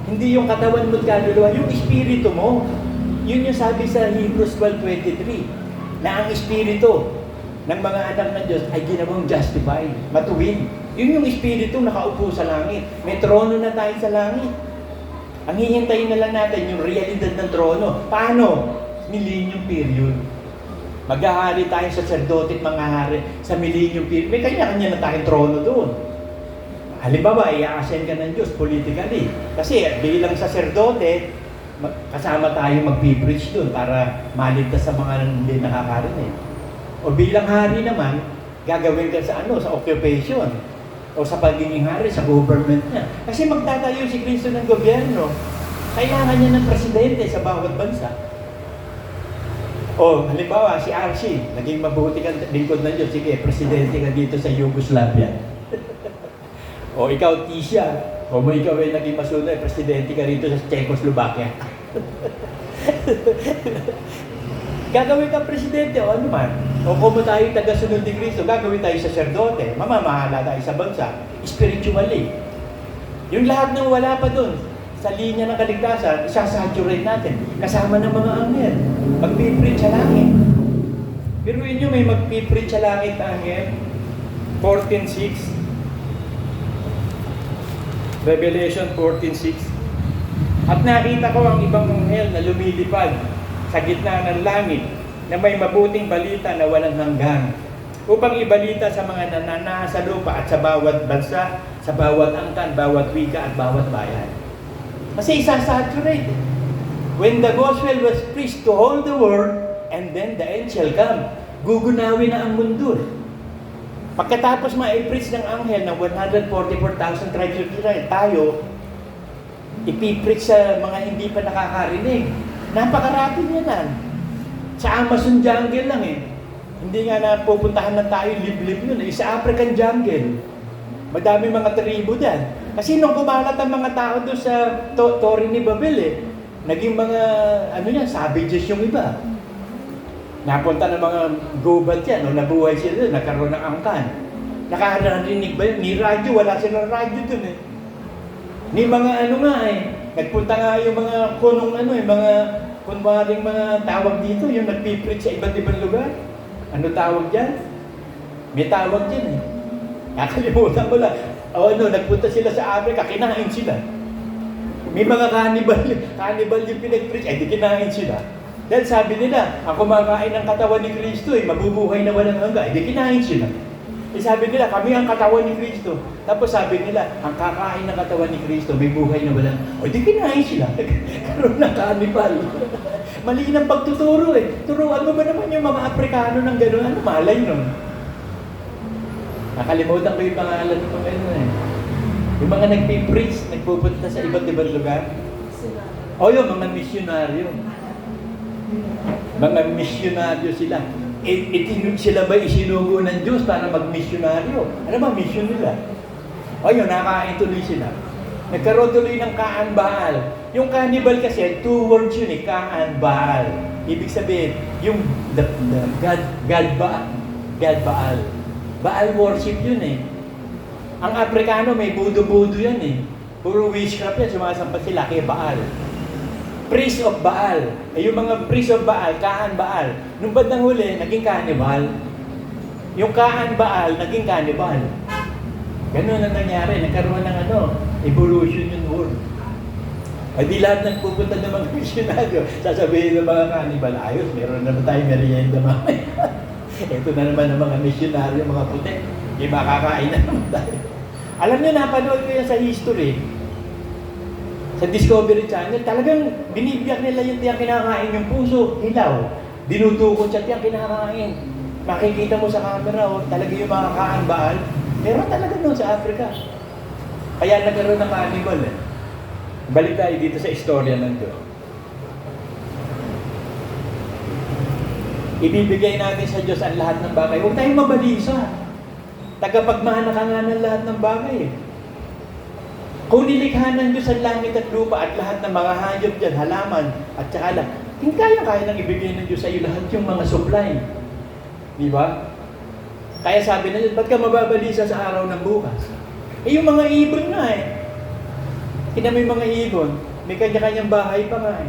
hindi yung katawan mo at kaluluwa, yung espiritu mo. Yun yung sabi sa Hebrews 12:23, na ang espiritu ng mga anak ng Diyos ay ginawang justified, matuwid. Yun yung espiritu nakaupo sa langit. May trono na tayo sa langit. Ang hihintayin na lang natin yung realidad ng trono. Paano? Millennium period. Maghahari tayo sa sacerdote at mga hari sa millennium period. May kanya-kanya na tayong trono doon. Halimbawa, i-ascend ka ng Diyos politically. Kasi bilang sacerdote, kasama tayo mag-preach doon para maligtas sa mga hindi nakakarinig. O bilang hari naman, gagawin ka sa sa occupation. O sa pagiging hari, sa government niya. Kasi magtatayo si Kristo ng gobyerno. Kailangan niya ng presidente sa bawat bansa. O halimbawa, si Archie, naging mabuti kang lingkod ng Diyos. Sige, presidente ka dito sa Yugoslavia. O ikaw, Tisha, o mo ikaw ay naging masunod, presidente ka rito sa Czechoslovakia. Gagawin ka presidente o ano man. O kung tayo taga-sunod ni Kristo, gagawin tayo sacerdote, mamamahala tayo sa bansa, spiritually. Yung lahat ng wala pa dun, sa linya ng kaligtasan, isasaturate natin, kasama ng mga anghel. Magpipreach sa langit. Pero yun may magpipreach sa langit na anghel. 14:6. Revelation 14:6. At nakita ko ang ibang anghel na lumilipad sa gitna ng langit na may mabuting balita na walang hanggan upang ibalita sa mga nananahan sa lupa at sa bawat bansa, sa bawat angkan, bawat wika at bawat bayan. Kasi isasaturate. When the gospel was preached to all the world, and then the end shall come. Gugunawin na ang mundo. Pagkatapos ma-preach ng anghel ng 144,000 tribes of Israel, tayo, ipipreach sa mga hindi pa nakakarinig. Napakarami niya na. Sa Amazon jungle lang Hindi nga na pupuntahan na tayo liblib yun. Sa African jungle. Madami mga tribo dyan. Kasi nung kumalat ang mga tao doon sa Tori ni Babel naging mga, savages yung iba. Napunta ng mga gubat yan, nabuhay sila doon, nagkaroon ng angkan. Nakarinig ba yun? Ni radyo, wala silang radyo doon Ni mga nagpunta nga yung mga kunong mga kunwaring mga tawag dito, yung nagpipreach sa iba't ibang lugar. Ano tawag dyan? May tawag dyan Nakalimutan ko lang. Nagpunta sila sa Africa, kinain sila. May mga cannibal yung pinag-preach, di kinain sila. Dahil sabi nila, ang kumakain ng katawan ni Kristo, mabubuhay na walang hanggan, di kinain sila. Sabi nila, kami ang katawan ni Kristo. Tapos sabi nila, ang kakain ng katawan ni Kristo, may buhay na walang, di kinain sila. Karoon ng cannibal. Mali ng pagtuturo Turuan mo ba naman yung mga Aprikano ng gano'n? Malay nun. Nakalimutan ko yung pangalan ko Yung mga nagpipreach, nagpupunta sa iba't ibang lugar. Yung mga misyonaryo. Mga misyonaryo sila. Sila ba isinugo ng Diyos para mag-misyonaryo? Ano ba mission nila? Nakain tuloy sila. Nagkaroon tuloy ng Kaan Baal. Yung cannibal kasi, 2 words yun Kaan Baal. Ibig sabihin, yung God Baal. God Baal. Baal worship yun Ang Afrikano may budo-budo yan eh. Puro witchcraft yan, sumasampa sila kay Baal. Priest of Baal. Yung mga priest of Baal, Kaan Baal. Nung bandang huli, naging cannibal. Yung Kaan Baal, naging cannibal. Ganun ang nangyari. Nagkaroon ng evolution yung world. Ay di lahat ng pupunta ng mga misyonaryo, sasabihin ng mga cannibal, ayos, meron naman tayong merienda mamaya. Ito na naman ang mga misyonaryo, mga puti. Hindi makakain na naman tayo. Alam niyo, napanood ko yan sa history. Sa Discovery Channel, talagang binibiyak nila yung tiyang kinakain yung puso, hilaw. Dinutukot siya tiyang kinakain. Makikita mo sa camera, talaga yung mga kaanbaal. Meron talaga doon sa Africa. Kaya nagkaroon ng cannibal eh. Balik tayo dito sa istorya ng Diyos. Ibibigay natin sa Diyos ang lahat ng bagay. Huwag tayong mabalisa. Tagapagmahal ka nga ng lahat ng bagay. Kung nilikha ng Diyos ang langit at lupa at lahat ng mga hayop dyan, halaman at saka lahat, hindi kaya nang ibigay ng Diyos sa iyo lahat yung mga supply. Di ba? Kaya sabi na Diyos, ba't ka mababalisa sa araw ng bukas? Eh yung mga ibon nga eh. Tingnan mo yung mga ibon, may kanya-kanyang bahay pa nga eh.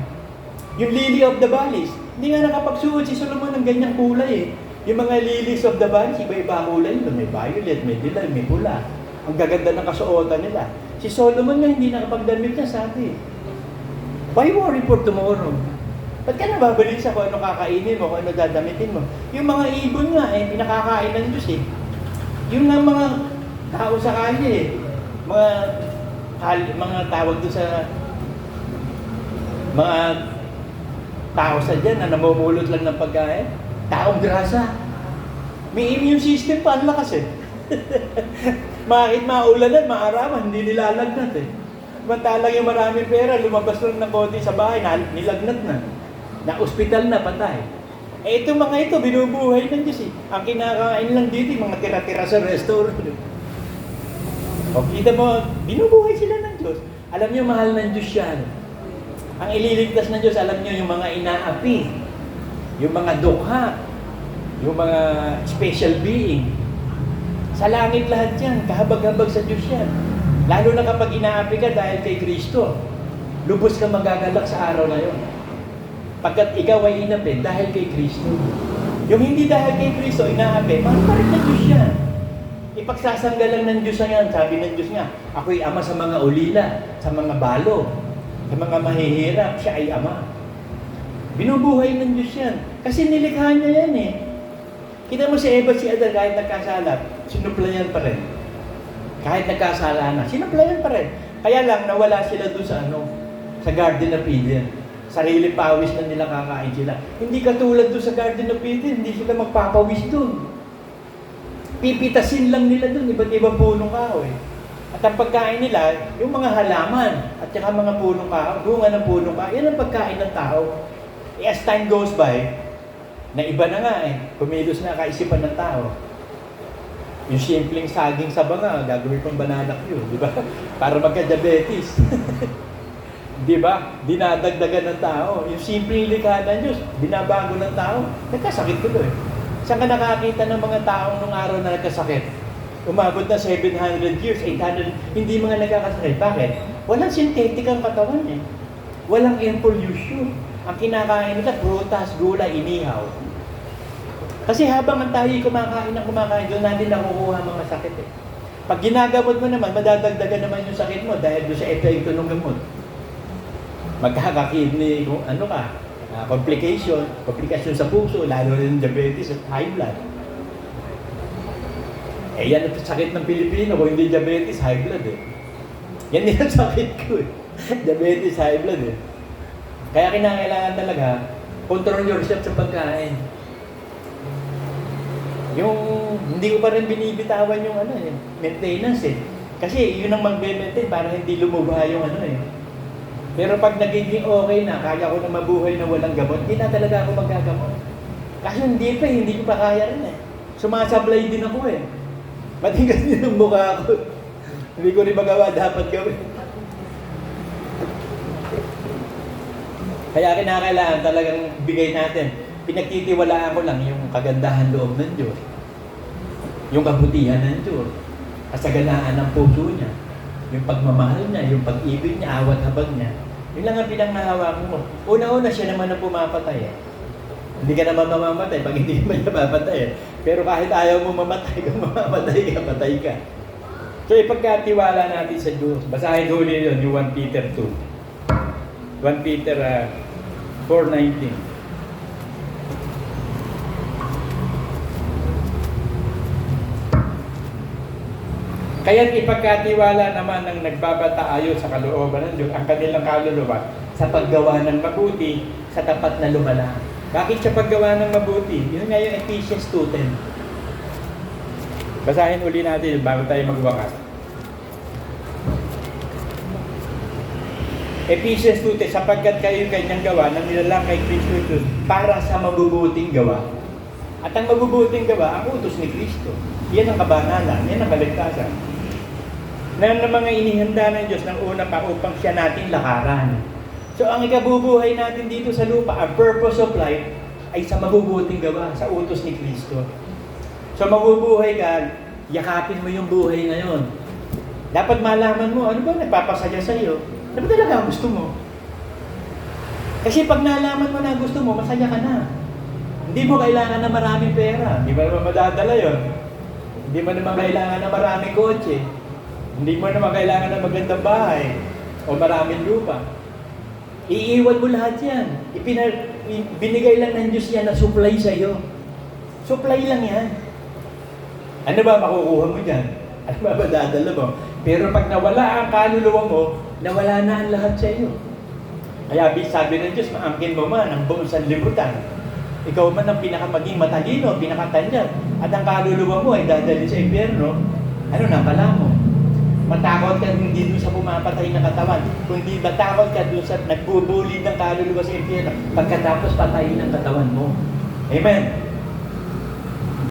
Yung lily of the valleys, hindi nga nakapagsuot si Solomon ng ganyang kulay eh. Yung mga lilies of the valleys, iba-iba kulay. May violet, may dilaw, may pula. Ang gaganda ng kasuotan nila. Si Solomon nga hindi nakapagdamit niya, sabi. Why worry for tomorrow? Ba't ka nababalik sa kung ano kakainin mo, kung ano dadamitin mo? Yung mga ibon nga eh, pinakakain ng Diyos eh. Yung nga mga tao sa kalye eh, mga tawag doon sa mga tao sa dyan na namumulot lang ng pagkain. Taong grasa. May immune system pa, ang lakas eh. Kahit maulanan, maarawan, hindi nilalagnat eh. Mantalang yung maraming pera, lumabas lang ng konti sa bahay, nilagnat na. Na-ospital na, patay. Eh itong mga ito, binubuhay ng Diyos eh. Ang kinakain lang dito, yung mga tira-tira sa restaurant. O kita mo, binubuhay sila ng Diyos. Alam niyo, mahal ng Diyos yan. Ang ililigtas ng Diyos, alam niyo, yung mga inaapi, yung mga dukha, yung mga special being. Sa langit lahat yan, kahabag-habag sa Diyos yan. Lalo na kapag inaapi ka dahil kay Kristo, lubos ka magagalak sa araw na yun. Pagkat ikaw ay inapi dahil kay Kristo. Yung hindi dahil kay Kristo, inaapi, mahal pa rin ng Diyos yan. Ipagsasanggalan ng Diyos na yan, sabi ng Diyos nga, ako'y ama sa mga ulila, sa mga balo, sa mga mahihirap, siya ay ama. Binubuhay ng Diyos yan. Kasi nilikha niya yan eh. Kita mo si Eva at si Adan, kahit nagkasala, sinuplayan pa rin. Kahit nagkasala na, sinuplayan pa rin. Kaya lang, nawala sila doon sa Garden of Eden. Sarili pawis na nila kakain sila. Hindi katulad doon sa Garden of Eden, hindi sila magpapawis doon. Pipitasin lang nila doon, iba't ibang punong kahoy. At ang pagkain nila, yung mga halaman, at saka mga punong kahoy, bunga ng punong kahoy, yan ang pagkain ng tao. As time goes by, na iba na nga kumilos na kaisipan ng tao. Yung simpleng saging sa banga, gagawin pang banana cue, di ba? Para magka-diabetes. Di ba? Dinadagdagan ng tao. Yung simpleng likha ng Diyos, binabago ng tao. Nagkasakit ko eh. Saan ka nakakita ng mga taong nung araw na nagkasakit? Umabot na 700 years, 800, hindi mga nagkakasakit. Bakit? Walang synthetic ang katawan eh. Walang air pollution. Ang kinakain nila, prutas, gulay, inihaw. Kasi habang ang tayo kumakain, doon natin nakukuha mga sakit eh. Pag ginagamot mo naman, madadagdagan naman yung sakit mo dahil doon sa epekto ng gamot. Magkaka-kidney, komplikasyon sa puso, lalo rin diabetes at high blood. Eh yan ang sakit ng Pilipino, kung hindi diabetes, high blood eh. Yan din ang sakit ko eh. Diabetes, high blood eh. Kaya kinakailangan talaga, control yourself sa pagkain. Yung, hindi ko pa rin binibitawan yung maintenance eh. Kasi yun ang magbe-maintain para hindi lumubha yung Pero pag nagiging okay na, kaya ko na mabuhay na walang gamot, hindi na talaga ako magagamot. Kasi hindi ko pa kaya rin eh. Sumasablay din ako eh. Matigas din ang mukha ko. Hindi ko rin magawa dapat gawin. Kaya kinakailangan talagang bigay natin. Pinagtitiwalaan ko lang yung kagandahan loob ng Diyos. Yung kabutihan ng Diyos. kasaganaan ng puso niya, yung pagmamahal niya, yung pag-ibig niya, awat habag niya. Yun lang ang pinangahawakan mo. Una-una, siya naman ang pumapatay eh. Hindi ka naman mamamatay pag hindi mo niya papatay eh. Pero kahit ayaw mo mamatay, kung mamamatay ka, patay ka. So ipagkatiwala natin sa Diyos. Basahin huli yun, yung 1 Peter 2. 1 Peter 4:19. Kaya't ipagkatiwala naman ng nagbabataayo sa kalooban ng Diyos ang kanilang kaluluwa sa paggawa ng mabuti sa tapat na lumala. Bakit siya paggawa ng mabuti? Yun nga yung Ephesians 2:10. Basahin uli natin bago tayo magwakas. Ephesians 2:10, sapagkat kayo kanyang gawa na nilalang kay Kristo Jesus para sa mabubuting gawa. At ang mabubuting gawa, ang utos ni Kristo. Yan ang kabanalan, yan ang kaligtasan. Na ng mga inihanda ng Diyos ng una pa upang siya natin lakaran. So ang ikabubuhay natin dito sa lupa, ang purpose of life, ay sa mabubuting gawa, sa utos ni Kristo. So mabubuhay ka, yakapin mo yung buhay ngayon. Dapat malaman mo, ano ba nagpapasaya sa iyo? Ano ba talaga ang gusto mo? Kasi pag nalaman mo na ang gusto mo, masaya ka na. Hindi mo kailangan na maraming pera. Hindi mo naman madadala yun. Hindi mo naman kailangan na maraming kotse. Hindi mo naman kailangan ng magandang bahay o maraming lupa. Iiwan mo lahat yan. Binigay lang ng Diyos yan na supply sa iyo. Supply lang yan. Ano ba makukuha mo dyan? Ano ba madadala mo? Pero pag nawala ang kaluluwa mo, nawala na ang lahat sa iyo. Kaya sabi ng Diyos, maangkin mo man ang buong sanlibutan. Ikaw man ang pinakamaging matalino, pinakatanyag. At ang kaluluwa mo ay dadali sa impyerno. Ano na pala mo? Matakot ka hindi doon sa pumapatay na katawan, kundi matakot ka doon sa nagbubulid ng kaluluwa sa impyerno pagkatapos patayin ang katawan mo. Amen?